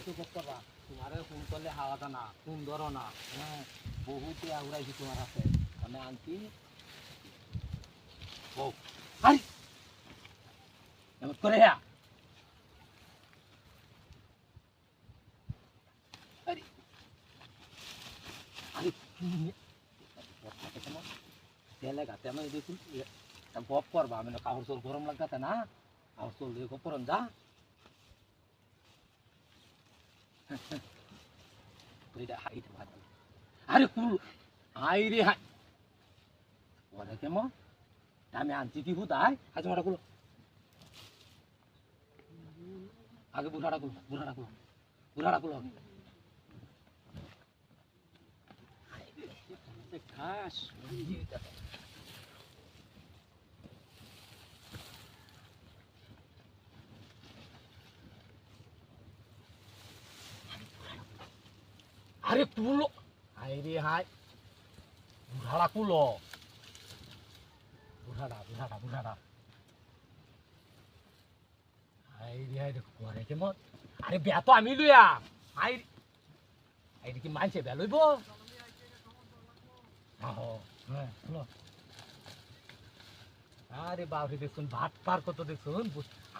তো করতে পার তোমার ফোন করলে হাওয়া না ফোন ধরো না হ্যাঁ বহুতে আউড়াইছি তোমার হাতে আমি আনছি ও আরে এমন করে হ্যাঁ আরে আরে তেলে গাতে আমি দেখুন গপ করবা আমি না কাপড় চোর গরম লাগাতে না কাপড় চোর দিয়ে গপ করন যা আরে কুল হাই রে হাই ওরা কেমন আমি আনছি কি হুদাই আজ মোটা কুলো আগে বুড়াটা কুলো ঘাস আরে কুলো হাই রে হাই বুড়াটা কুলো বুড়াটা হাই রে হাই দেখো পরে কেমন আরে বেয়া তো আমি লইয়া হাই হাই কি মানছে বেয়া লইব আরে বাপরে দেখুন ভাত পার কত দেখুন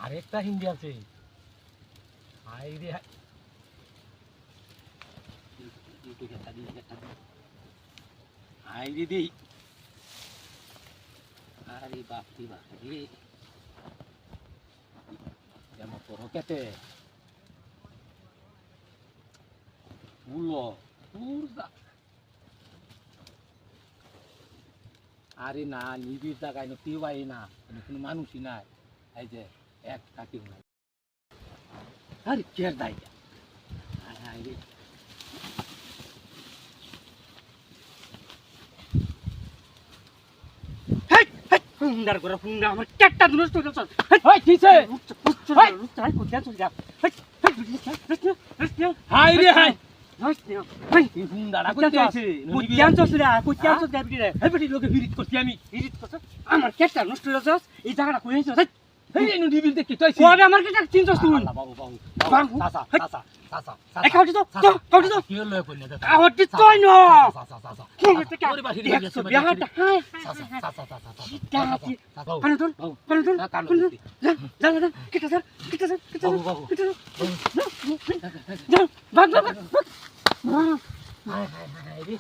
আরেকটা হিন্দি আছে হাই রে হাই রে দেই আরে বাপরে যেমন তোর কেটে আরে না নিবিড় জায়গায় কেউ আই না কোনো মানুষই নাই এই যে এক কাটিং নাই আরে কেয়ার দাই রে ফুন্ডার করে ফুন্ডা আমার কেটটা নষ্ট হয়ে গেছে হাই কিছে হাই কোথা চল যা হাই রে হাই হাই ফুন্ডাটা কোথা আছে কোথা চল রে কোথা চল যাবি রে হাই বেটি লোকে বিরিত করছি আমি বিরিত করছ আমার কেটটা নষ্ট হয়ে গেছে এই জায়গাটা কই হইছে হেই এনু ডিবিল দেখি তুই কবে আমার কেটটা চিনছস তুই বাবু সাসা এ কাউটি তো কি হলো কই না কাউটি তুই না সাসা ওরে বাহি দিয়ে গেছে বিয়াটা হাই সাসা কানুন যা কেটে স্যার যা বাগ হাই রে